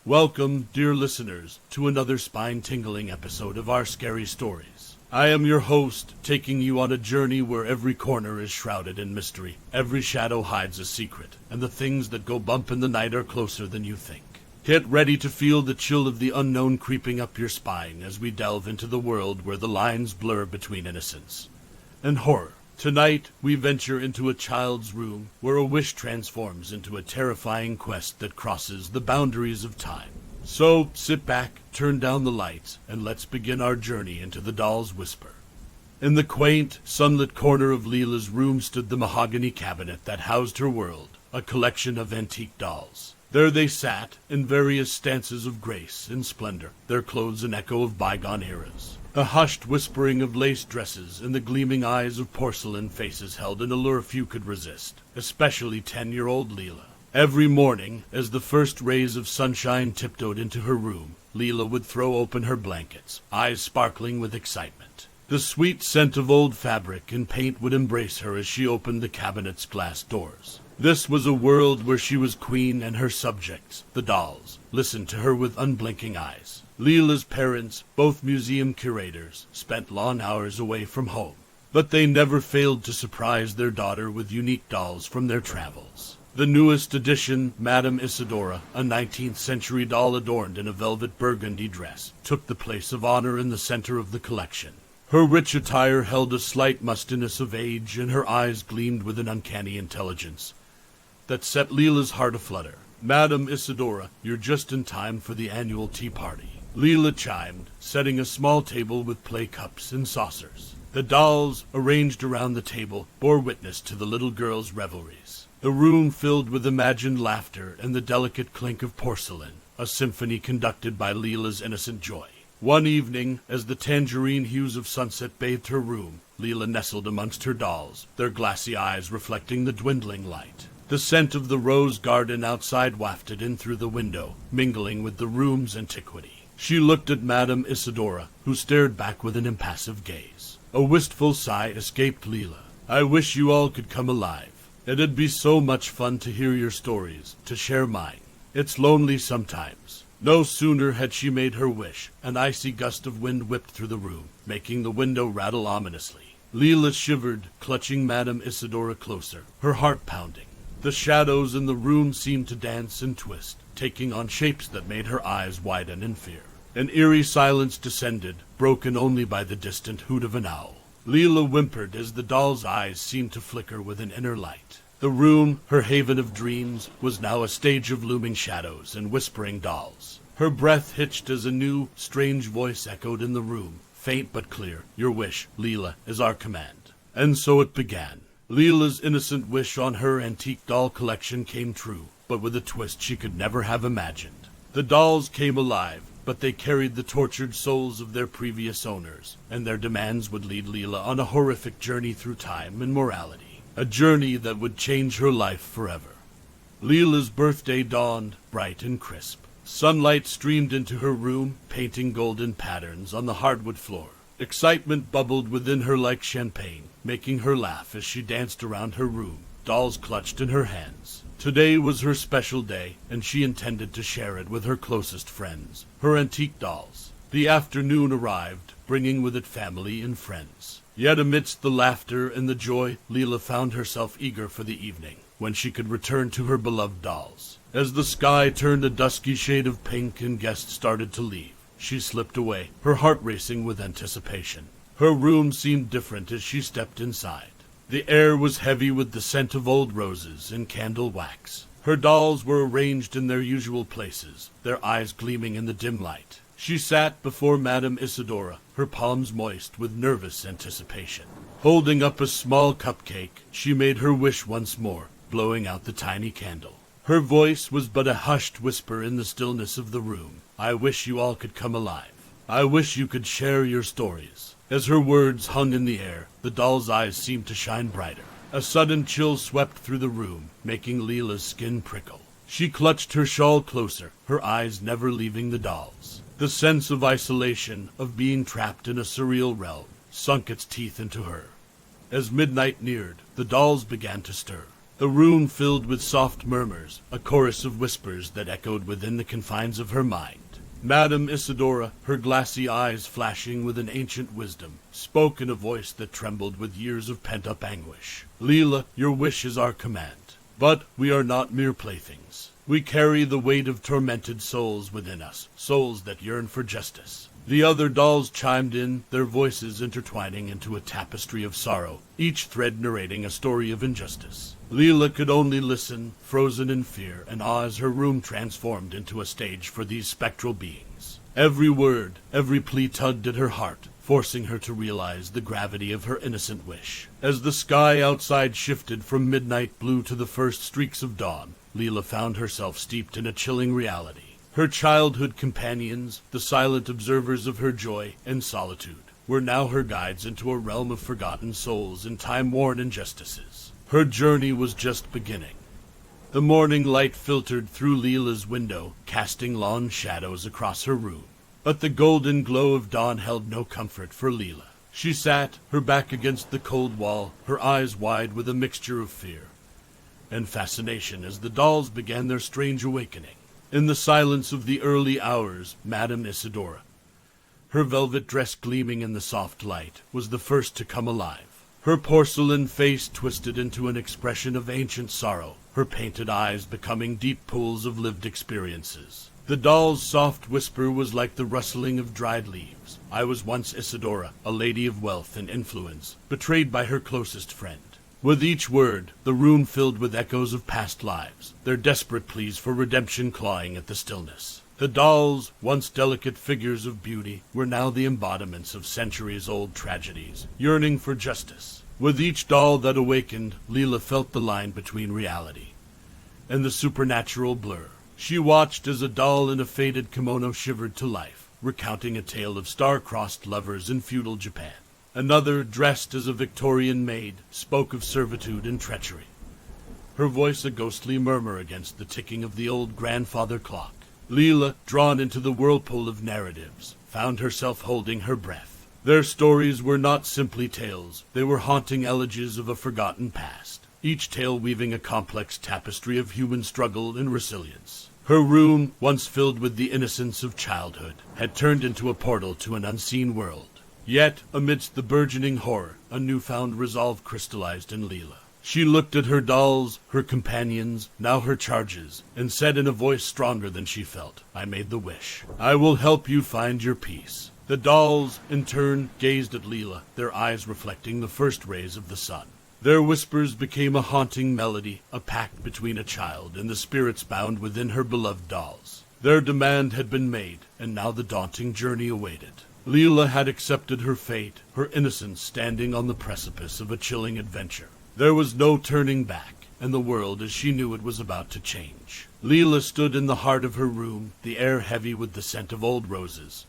Welcome, dear listeners, to another spine-tingling episode of our scary stories. I am your host, taking you on a journey where every corner is shrouded in mystery, every shadow hides a secret, and the things that go bump in the night are closer than you think. Get ready to feel the chill of the unknown creeping up your spine as we delve into the world where the lines blur between innocence and horror. Tonight, we venture into a child's room where a wish transforms into a terrifying quest that crosses the boundaries of time. So, sit back, turn down the lights, and let's begin our journey into the doll's whisper. In the quaint, sunlit corner of Leela's room stood the mahogany cabinet that housed her world, a collection of antique dolls. There they sat, in various stances of grace and splendor, their clothes an echo of bygone eras. A hushed whispering of lace dresses and the gleaming eyes of porcelain faces held an allure few could resist, especially 10-year-old Leela. Every morning, as the first rays of sunshine tiptoed into her room, Leela would throw open her blankets, eyes sparkling with excitement. The sweet scent of old fabric and paint would embrace her as she opened the cabinet's glass doors. This was a world where she was queen and her subjects, the dolls, listened to her with unblinking eyes. Leela's parents, both museum curators, spent long hours away from home, but they never failed to surprise their daughter with unique dolls from their travels. The newest addition, Madame Isadora, a 19th century doll adorned in a velvet burgundy dress, took the place of honor in the center of the collection. Her rich attire held a slight mustiness of age, and her eyes gleamed with an uncanny intelligence that set Leela's heart aflutter. "Madame Isadora, you're just in time for the annual tea party," Leela chimed, setting a small table with play cups and saucers. The dolls, arranged around the table, bore witness to the little girl's revelries. The room filled with imagined laughter and the delicate clink of porcelain, a symphony conducted by Leela's innocent joy. One evening, as the tangerine hues of sunset bathed her room, Leela nestled amongst her dolls, their glassy eyes reflecting the dwindling light. The scent of the rose garden outside wafted in through the window, mingling with the room's antiquity. She looked at Madame Isadora, who stared back with an impassive gaze. A wistful sigh escaped Leela. "I wish you all could come alive. It'd be so much fun to hear your stories, to share mine. It's lonely sometimes." No sooner had she made her wish, an icy gust of wind whipped through the room, making the window rattle ominously. Leela shivered, clutching Madame Isadora closer, her heart pounding. The shadows in the room seemed to dance and twist, taking on shapes that made her eyes widen in fear. An eerie silence descended, broken only by the distant hoot of an owl. Leela whimpered as the doll's eyes seemed to flicker with an inner light. The room, her haven of dreams, was now a stage of looming shadows and whispering dolls. Her breath hitched as a new, strange voice echoed in the room, faint but clear. "Your wish, Leela, is our command." And so it began. Leela's innocent wish on her antique doll collection came true, but with a twist she could never have imagined. The dolls came alive, but they carried the tortured souls of their previous owners, and their demands would lead Leela on a horrific journey through time and morality, a journey that would change her life forever. Leela's birthday dawned, bright and crisp. Sunlight streamed into her room, painting golden patterns on the hardwood floor. Excitement bubbled within her like champagne, making her laugh as she danced around her room, dolls clutched in her hands. Today was her special day, and she intended to share it with her closest friends, her antique dolls. The afternoon arrived, bringing with it family and friends. Yet amidst the laughter and the joy, Leela found herself eager for the evening, when she could return to her beloved dolls. As the sky turned a dusky shade of pink and guests started to leave, she slipped away, her heart racing with anticipation. Her room seemed different as she stepped inside. The air was heavy with the scent of old roses and candle wax. Her dolls were arranged in their usual places, their eyes gleaming in the dim light. She sat before Madame Isadora, her palms moist with nervous anticipation. Holding up a small cupcake, she made her wish once more, blowing out the tiny candle. Her voice was but a hushed whisper in the stillness of the room. "I wish you all could come alive. I wish you could share your stories." As her words hung in the air, the doll's eyes seemed to shine brighter. A sudden chill swept through the room, making Leela's skin prickle. She clutched her shawl closer, her eyes never leaving the dolls. The sense of isolation, of being trapped in a surreal realm, sunk its teeth into her. As midnight neared, the dolls began to stir. The room filled with soft murmurs, a chorus of whispers that echoed within the confines of her mind. Madame Isidora, her glassy eyes flashing with an ancient wisdom, spoke in a voice that trembled with years of pent-up anguish. "Leela, your wish is our command. But we are not mere playthings. We carry the weight of tormented souls within us, souls that yearn for justice." The other dolls chimed in, their voices intertwining into a tapestry of sorrow, each thread narrating a story of injustice. Leela could only listen, frozen in fear and awe as her room transformed into a stage for these spectral beings. Every word, every plea tugged at her heart, forcing her to realize the gravity of her innocent wish. As the sky outside shifted from midnight blue to the first streaks of dawn, Leela found herself steeped in a chilling reality. Her childhood companions, the silent observers of her joy and solitude, were now her guides into a realm of forgotten souls and time-worn injustices. Her journey was just beginning. The morning light filtered through Leela's window, casting long shadows across her room. But the golden glow of dawn held no comfort for Leela. She sat, her back against the cold wall, her eyes wide with a mixture of fear and fascination as the dolls began their strange awakening. In the silence of the early hours, Madame Isidora, her velvet dress gleaming in the soft light, was the first to come alive. Her porcelain face twisted into an expression of ancient sorrow, her painted eyes becoming deep pools of lived experiences. The doll's soft whisper was like the rustling of dried leaves. "I was once Isidora, a lady of wealth and influence, betrayed by her closest friend." With each word, the room filled with echoes of past lives, their desperate pleas for redemption clawing at the stillness. The dolls, once delicate figures of beauty, were now the embodiments of centuries-old tragedies, yearning for justice. With each doll that awakened, Leela felt the line between reality and the supernatural blur. She watched as a doll in a faded kimono shivered to life, recounting a tale of star-crossed lovers in feudal Japan. Another, dressed as a Victorian maid, spoke of servitude and treachery, her voice a ghostly murmur against the ticking of the old grandfather clock. Leela, drawn into the whirlpool of narratives, found herself holding her breath. Their stories were not simply tales, they were haunting elegies of a forgotten past, each tale weaving a complex tapestry of human struggle and resilience. Her room, once filled with the innocence of childhood, had turned into a portal to an unseen world. Yet, amidst the burgeoning horror, a newfound resolve crystallized in Leela. She looked at her dolls, her companions, now her charges, and said in a voice stronger than she felt, "I made the wish. I will help you find your peace." The dolls, in turn, gazed at Leela, their eyes reflecting the first rays of the sun. Their whispers became a haunting melody, a pact between a child and the spirits bound within her beloved dolls. Their demand had been made, and now the daunting journey awaited. Leela had accepted her fate, her innocence standing on the precipice of a chilling adventure. There was no turning back, and the world as she knew it was about to change. Leela stood in the heart of her room, the air heavy with the scent of old roses,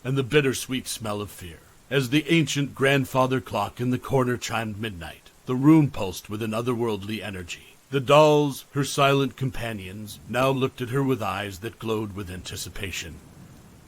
and the bittersweet smell of fear. As the ancient grandfather clock in the corner chimed midnight, the room pulsed with an otherworldly energy. The dolls, her silent companions, now looked at her with eyes that glowed with anticipation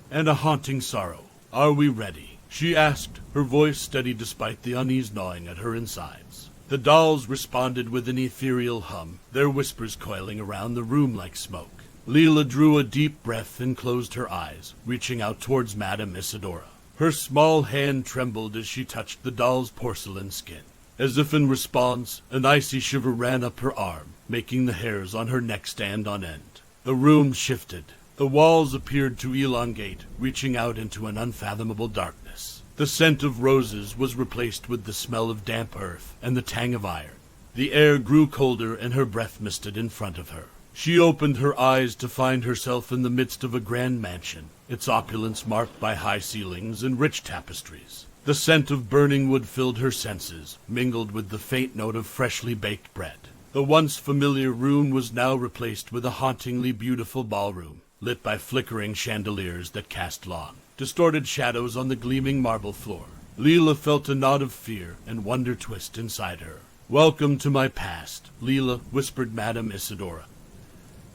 and a haunting sorrow. "Are we ready?" she asked, her voice steady despite the unease gnawing at her insides. The dolls responded with an ethereal hum, their whispers coiling around the room like smoke. Leela drew a deep breath and closed her eyes, reaching out towards Madame Isidora. Her small hand trembled as she touched the doll's porcelain skin. As if in response, an icy shiver ran up her arm, making the hairs on her neck stand on end. The room shifted. The walls appeared to elongate, reaching out into an unfathomable darkness. The scent of roses was replaced with the smell of damp earth and the tang of iron. The air grew colder and her breath misted in front of her. She opened her eyes to find herself in the midst of a grand mansion, its opulence marked by high ceilings and rich tapestries. The scent of burning wood filled her senses, mingled with the faint note of freshly baked bread. The once familiar room was now replaced with a hauntingly beautiful ballroom, lit by flickering chandeliers that cast long, distorted shadows on the gleaming marble floor. Leela felt a knot of fear and wonder twist inside her. "Welcome to my past," Leela whispered Madame Isidora,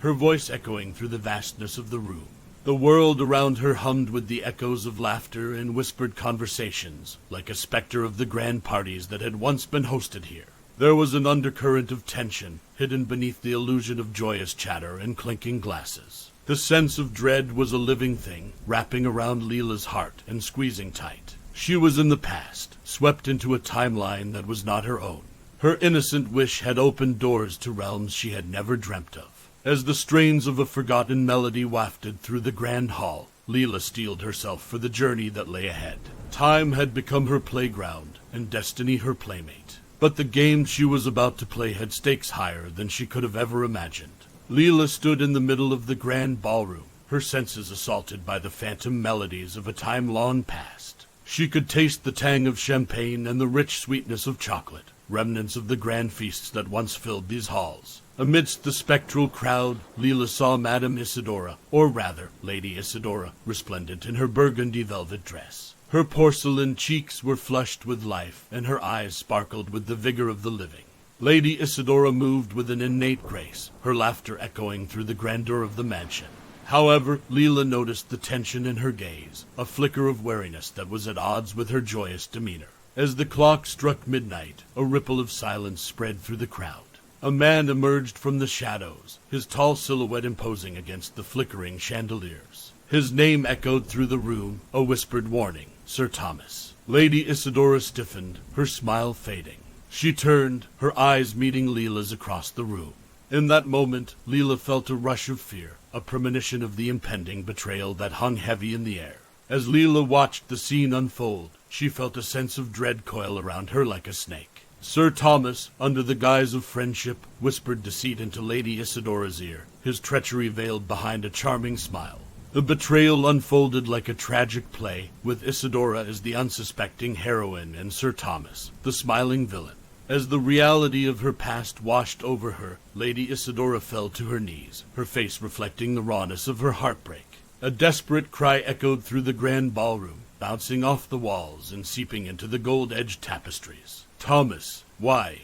her voice echoing through the vastness of the room. The world around her hummed with the echoes of laughter and whispered conversations, like a specter of the grand parties that had once been hosted here. There was an undercurrent of tension, hidden beneath the illusion of joyous chatter and clinking glasses. The sense of dread was a living thing, wrapping around Leela's heart and squeezing tight. She was in the past, swept into a timeline that was not her own. Her innocent wish had opened doors to realms she had never dreamt of. As the strains of a forgotten melody wafted through the grand hall, Leela steeled herself for the journey that lay ahead. Time had become her playground, and destiny her playmate. But the game she was about to play had stakes higher than she could have ever imagined. Leela stood in the middle of the grand ballroom, her senses assaulted by the phantom melodies of a time long past. She could taste the tang of champagne and the rich sweetness of chocolate, remnants of the grand feasts that once filled these halls. Amidst the spectral crowd, Leela saw Madame Isidora, or rather, Lady Isidora, resplendent in her burgundy velvet dress. Her porcelain cheeks were flushed with life, and her eyes sparkled with the vigor of the living. Lady Isidora moved with an innate grace, her laughter echoing through the grandeur of the mansion. However, Leela noticed the tension in her gaze, a flicker of wariness that was at odds with her joyous demeanor. As the clock struck midnight, a ripple of silence spread through the crowd. A man emerged from the shadows, his tall silhouette imposing against the flickering chandeliers. His name echoed through the room, a whispered warning, Sir Thomas. Lady Isidora stiffened, her smile fading. She turned, her eyes meeting Leela's across the room. In that moment, Leela felt a rush of fear, a premonition of the impending betrayal that hung heavy in the air. As Leela watched the scene unfold, she felt a sense of dread coil around her like a snake. Sir Thomas, under the guise of friendship, whispered deceit into Lady Isidora's ear, his treachery veiled behind a charming smile. The betrayal unfolded like a tragic play, with Isidora as the unsuspecting heroine and Sir Thomas, the smiling villain. As the reality of her past washed over her, Lady Isidora fell to her knees, her face reflecting the rawness of her heartbreak. A desperate cry echoed through the grand ballroom, bouncing off the walls and seeping into the gold-edged tapestries. Thomas, why?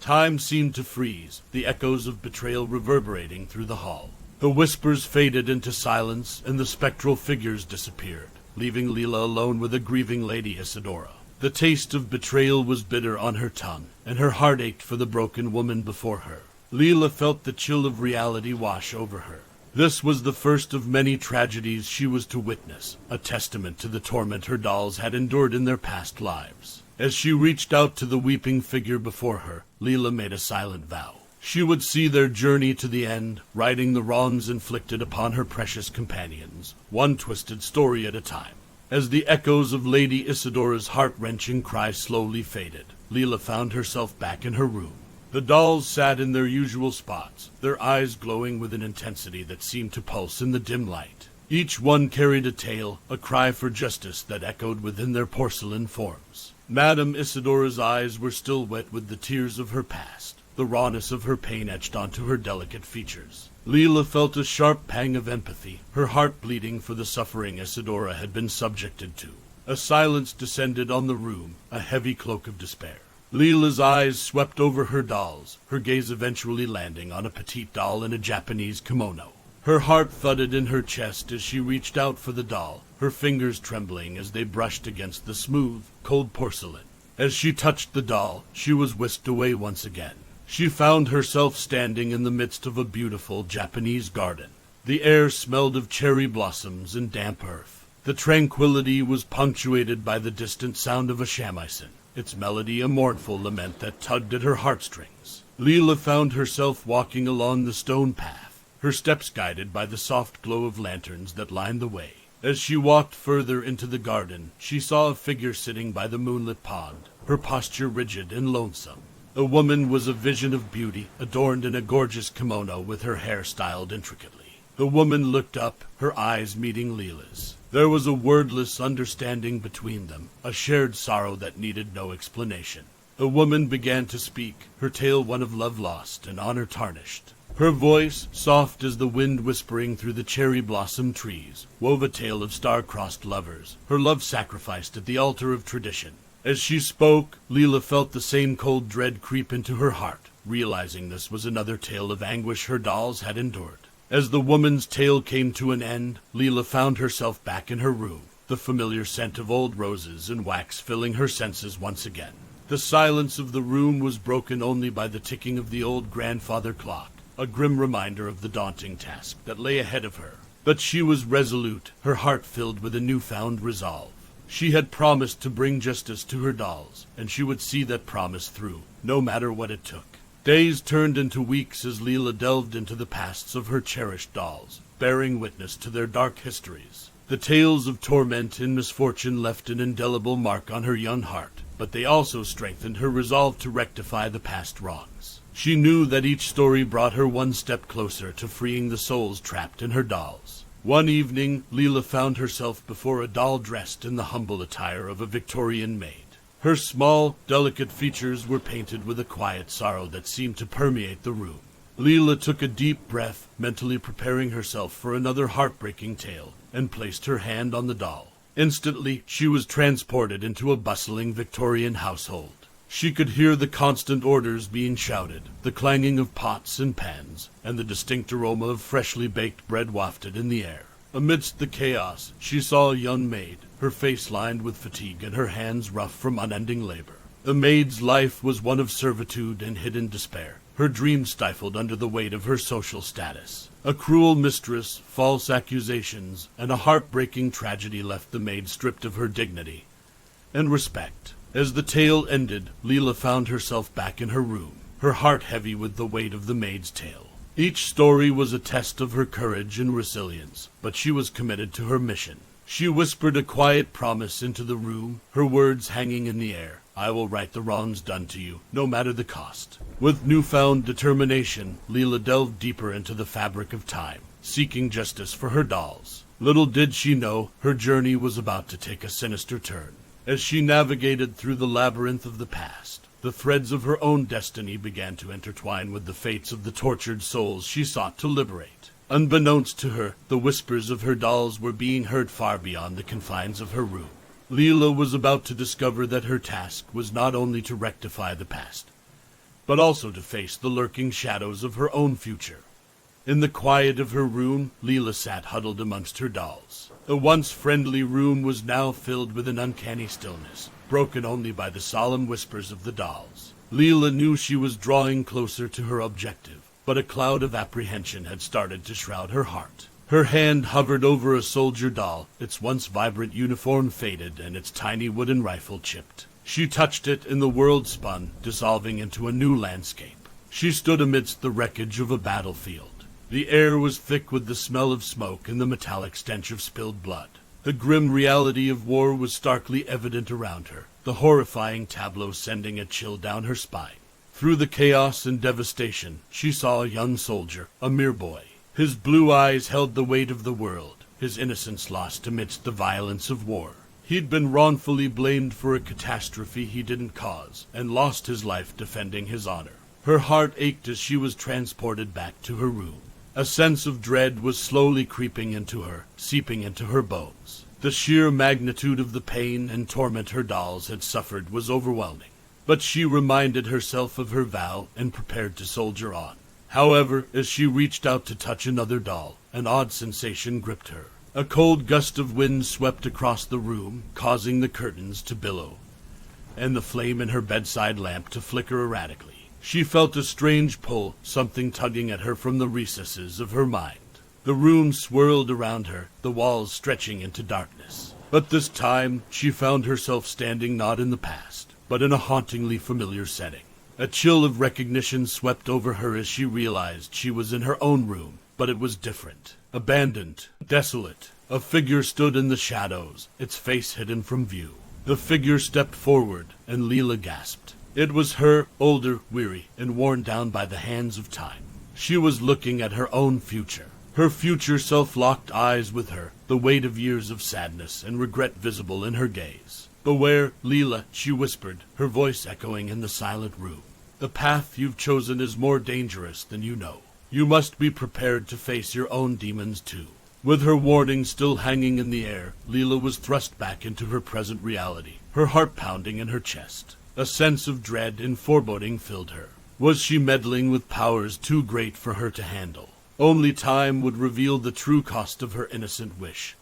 Time seemed to freeze, the echoes of betrayal reverberating through the hall. The whispers faded into silence, and the spectral figures disappeared, leaving Leela alone with a grieving Lady Isidora. The taste of betrayal was bitter on her tongue, and her heart ached for the broken woman before her. Leela felt the chill of reality wash over her. This was the first of many tragedies she was to witness, a testament to the torment her dolls had endured in their past lives. As she reached out to the weeping figure before her, Leela made a silent vow. She would see their journey to the end, righting the wrongs inflicted upon her precious companions, one twisted story at a time. As the echoes of Lady Isidora's heart-wrenching cry slowly faded, Leela found herself back in her room. The dolls sat in their usual spots, their eyes glowing with an intensity that seemed to pulse in the dim light. Each one carried a tale, a cry for justice that echoed within their porcelain forms. Madame Isidora's eyes were still wet with the tears of her past, the rawness of her pain etched onto her delicate features. Leela felt a sharp pang of empathy, her heart bleeding for the suffering Isidora had been subjected to. A silence descended on the room, a heavy cloak of despair. Leela's eyes swept over her dolls, her gaze eventually landing on a petite doll in a Japanese kimono. Her heart thudded in her chest as she reached out for the doll, her fingers trembling as they brushed against the smooth, cold porcelain. As she touched the doll, she was whisked away once again. She found herself standing in the midst of a beautiful Japanese garden. The air smelled of cherry blossoms and damp earth. The tranquility was punctuated by the distant sound of a shamisen, its melody a mournful lament that tugged at her heartstrings. Leela found herself walking along the stone path, her steps guided by the soft glow of lanterns that lined the way. As she walked further into the garden, she saw a figure sitting by the moonlit pond, her posture rigid and lonesome. The woman was a vision of beauty, adorned in a gorgeous kimono with her hair styled intricately. The woman looked up, her eyes meeting Leela's. There was a wordless understanding between them, a shared sorrow that needed no explanation. The woman began to speak, her tale one of love lost and honor tarnished. Her voice, soft as the wind whispering through the cherry blossom trees, wove a tale of star-crossed lovers, her love sacrificed at the altar of tradition. As she spoke, Leela felt the same cold dread creep into her heart, realizing this was another tale of anguish her dolls had endured. As the woman's tale came to an end, Leela found herself back in her room, the familiar scent of old roses and wax filling her senses once again. The silence of the room was broken only by the ticking of the old grandfather clock, a grim reminder of the daunting task that lay ahead of her. But she was resolute, her heart filled with a newfound resolve. She had promised to bring justice to her dolls, and she would see that promise through, no matter what it took. Days turned into weeks as Leela delved into the pasts of her cherished dolls, bearing witness to their dark histories. The tales of torment and misfortune left an indelible mark on her young heart, but they also strengthened her resolve to rectify the past wrongs. She knew that each story brought her one step closer to freeing the souls trapped in her dolls. One evening, Leela found herself before a doll dressed in the humble attire of a Victorian maid. Her small, delicate features were painted with a quiet sorrow that seemed to permeate the room. Leela took a deep breath, mentally preparing herself for another heartbreaking tale, and placed her hand on the doll. Instantly, she was transported into a bustling Victorian household. She could hear the constant orders being shouted, the clanging of pots and pans, and the distinct aroma of freshly baked bread wafted in the air. Amidst the chaos, she saw a young maid, her face lined with fatigue and her hands rough from unending labor. The maid's life was one of servitude and hidden despair, her dreams stifled under the weight of her social status. A cruel mistress, false accusations, and a heartbreaking tragedy left the maid stripped of her dignity and respect. As the tale ended, Leela found herself back in her room, her heart heavy with the weight of the maid's tale. Each story was a test of her courage and resilience, but she was committed to her mission. She whispered a quiet promise into the room, her words hanging in the air. I will right the wrongs done to you, no matter the cost. With newfound determination, Leela delved deeper into the fabric of time, seeking justice for her dolls. Little did she know, her journey was about to take a sinister turn. As she navigated through the labyrinth of the past, the threads of her own destiny began to intertwine with the fates of the tortured souls she sought to liberate. Unbeknownst to her, the whispers of her dolls were being heard far beyond the confines of her room. Leela was about to discover that her task was not only to rectify the past, but also to face the lurking shadows of her own future. In the quiet of her room, Leela sat huddled amongst her dolls. The once friendly room was now filled with an uncanny stillness, broken only by the solemn whispers of the dolls. Leela knew she was drawing closer to her objective, but a cloud of apprehension had started to shroud her heart. Her hand hovered over a soldier doll, its once vibrant uniform faded and its tiny wooden rifle chipped. She touched it and the world spun, dissolving into a new landscape. She stood amidst the wreckage of a battlefield. The air was thick with the smell of smoke and the metallic stench of spilled blood. The grim reality of war was starkly evident around her, the horrifying tableau sending a chill down her spine. Through the chaos and devastation, she saw a young soldier, a mere boy. His blue eyes held the weight of the world, his innocence lost amidst the violence of war. He'd been wrongfully blamed for a catastrophe he didn't cause, and lost his life defending his honor. Her heart ached as she was transported back to her room. A sense of dread was slowly creeping into her, seeping into her bones. The sheer magnitude of the pain and torment her dolls had suffered was overwhelming. But she reminded herself of her vow and prepared to soldier on. However, as she reached out to touch another doll, an odd sensation gripped her. A cold gust of wind swept across the room, causing the curtains to billow, and the flame in her bedside lamp to flicker erratically. She felt a strange pull, something tugging at her from the recesses of her mind. The room swirled around her, the walls stretching into darkness. But this time, she found herself standing not in the past, but in a hauntingly familiar setting. A chill of recognition swept over her as she realized she was in her own room, but it was different. Abandoned, desolate. A figure stood in the shadows, its face hidden from view. The figure stepped forward, and Leela gasped. It was her, older, weary, and worn down by the hands of time. She was looking at her own future. Her future self locked eyes with her, the weight of years of sadness and regret visible in her gaze. Beware, Leela, she whispered, her voice echoing in the silent room. The path you've chosen is more dangerous than you know. You must be prepared to face your own demons too. With her warning still hanging in the air, Leela was thrust back into her present reality, her heart pounding in her chest. A sense of dread and foreboding filled her. Was she meddling with powers too great for her to handle? Only time would reveal the true cost of her innocent wish,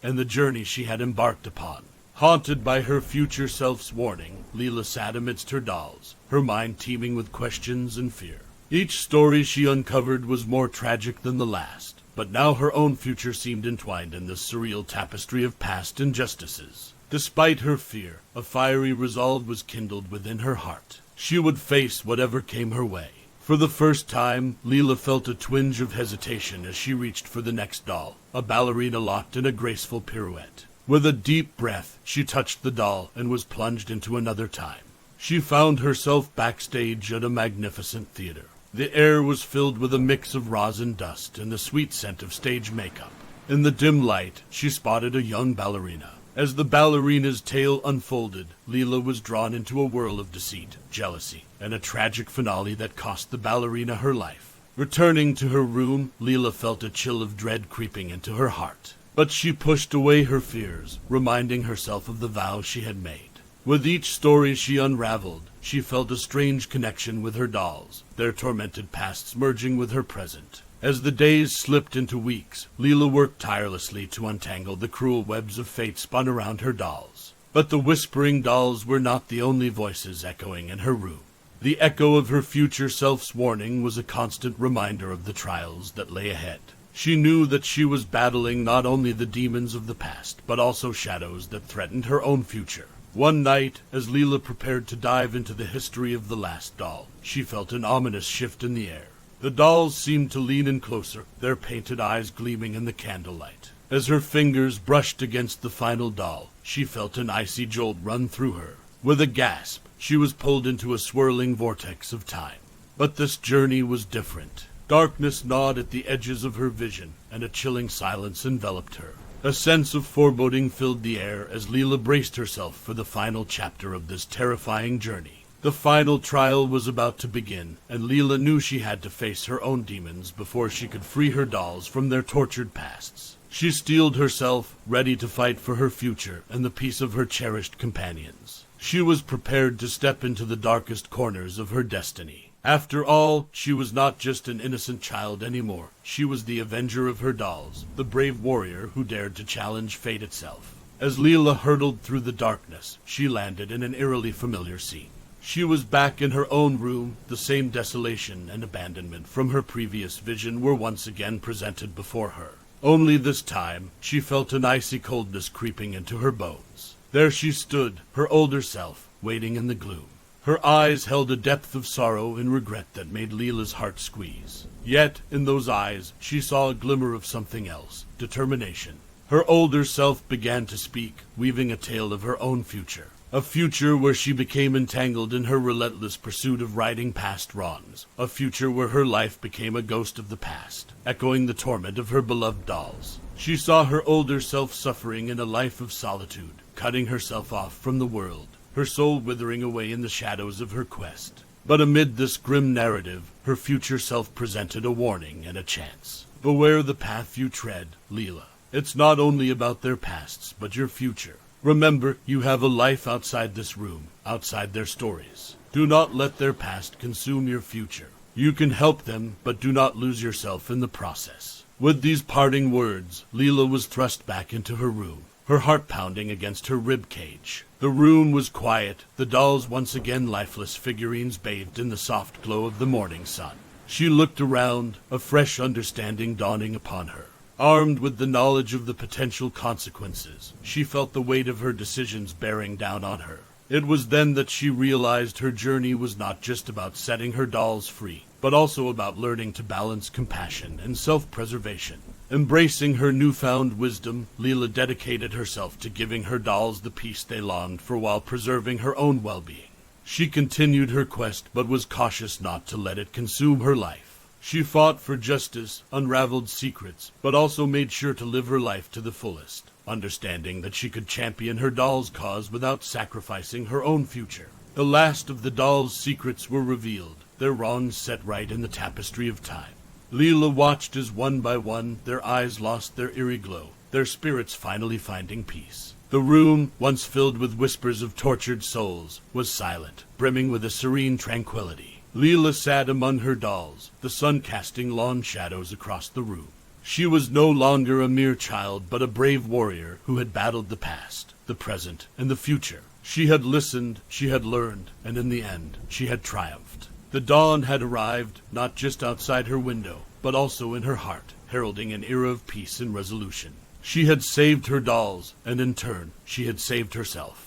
and the journey she had embarked upon. Haunted by her future self's warning, Leela sat amidst her dolls, her mind teeming with questions and fear. Each story she uncovered was more tragic than the last, but now her own future seemed entwined in this surreal tapestry of past injustices. Despite her fear, a fiery resolve was kindled within her heart. She would face whatever came her way. For the first time, Leela felt a twinge of hesitation as she reached for the next doll, a ballerina locked in a graceful pirouette. With a deep breath, she touched the doll and was plunged into another time. She found herself backstage at a magnificent theater. The air was filled with a mix of rosin dust and the sweet scent of stage makeup. In the dim light, she spotted a young ballerina. As the ballerina's tale unfolded, Leela was drawn into a whirl of deceit, jealousy, and a tragic finale that cost the ballerina her life. Returning to her room, Leela felt a chill of dread creeping into her heart. But she pushed away her fears, reminding herself of the vow she had made. With each story she unraveled, she felt a strange connection with her dolls, their tormented pasts merging with her present. As the days slipped into weeks, Leela worked tirelessly to untangle the cruel webs of fate spun around her dolls. But the whispering dolls were not the only voices echoing in her room. The echo of her future self's warning was a constant reminder of the trials that lay ahead. She knew that she was battling not only the demons of the past, but also shadows that threatened her own future. One night, as Leela prepared to dive into the history of the last doll, she felt an ominous shift in the air. The dolls seemed to lean in closer, their painted eyes gleaming in the candlelight. As her fingers brushed against the final doll, she felt an icy jolt run through her. With a gasp, she was pulled into a swirling vortex of time. But this journey was different. Darkness gnawed at the edges of her vision, and a chilling silence enveloped her. A sense of foreboding filled the air as Leela braced herself for the final chapter of this terrifying journey. The final trial was about to begin, and Leela knew she had to face her own demons before she could free her dolls from their tortured pasts. She steeled herself, ready to fight for her future and the peace of her cherished companions. She was prepared to step into the darkest corners of her destiny. After all, she was not just an innocent child anymore. She was the avenger of her dolls, the brave warrior who dared to challenge fate itself. As Leela hurtled through the darkness, she landed in an eerily familiar scene. She was back in her own room. The same desolation and abandonment from her previous vision were once again presented before her. Only this time, she felt an icy coldness creeping into her bones. There she stood, her older self, waiting in the gloom. Her eyes held a depth of sorrow and regret that made Leela's heart squeeze. Yet, in those eyes, she saw a glimmer of something else, determination. Her older self began to speak, weaving a tale of her own future. A future where she became entangled in her relentless pursuit of righting past wrongs. A future where her life became a ghost of the past, echoing the torment of her beloved dolls. She saw her older self suffering in a life of solitude, cutting herself off from the world, her soul withering away in the shadows of her quest. But amid this grim narrative, her future self presented a warning and a chance. Beware the path you tread, Leela. It's not only about their pasts, but your future. Remember, you have a life outside this room, outside their stories. Do not let their past consume your future. You can help them, but do not lose yourself in the process. With these parting words, Leela was thrust back into her room, her heart pounding against her rib cage. The room was quiet, the dolls once again lifeless figurines bathed in the soft glow of the morning sun. She looked around, a fresh understanding dawning upon her. Armed with the knowledge of the potential consequences, she felt the weight of her decisions bearing down on her. It was then that she realized her journey was not just about setting her dolls free, but also about learning to balance compassion and self-preservation. Embracing her newfound wisdom, Leela dedicated herself to giving her dolls the peace they longed for while preserving her own well-being. She continued her quest, but was cautious not to let it consume her life. She fought for justice, unraveled secrets, but also made sure to live her life to the fullest, understanding that she could champion her doll's cause without sacrificing her own future. The last of the dolls' secrets were revealed, their wrongs set right in the tapestry of time. Leela watched as one by one their eyes lost their eerie glow, their spirits finally finding peace. The room, once filled with whispers of tortured souls, was silent, brimming with a serene tranquility. Leela sat among her dolls, the sun casting long shadows across the room. She was no longer a mere child, but a brave warrior who had battled the past, the present, and the future. She had listened, she had learned, and in the end, she had triumphed. The dawn had arrived, not just outside her window, but also in her heart, heralding an era of peace and resolution. She had saved her dolls, and in turn, she had saved herself.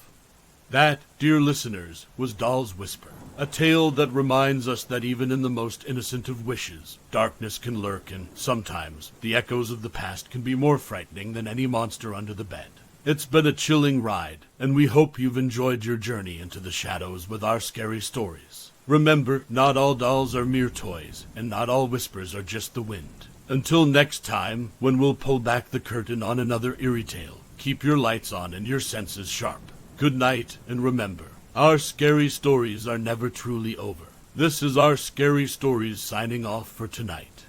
That, dear listeners, was Doll's Whisper, a tale that reminds us that even in the most innocent of wishes, darkness can lurk, and sometimes the echoes of the past can be more frightening than any monster under the bed. It's been a chilling ride, and we hope you've enjoyed your journey into the shadows with our scary stories. Remember, not all dolls are mere toys, and not all whispers are just the wind. Until next time, when we'll pull back the curtain on another eerie tale, keep your lights on and your senses sharp. Good night, and remember, our scary stories are never truly over. This is our Scary Stories signing off for tonight.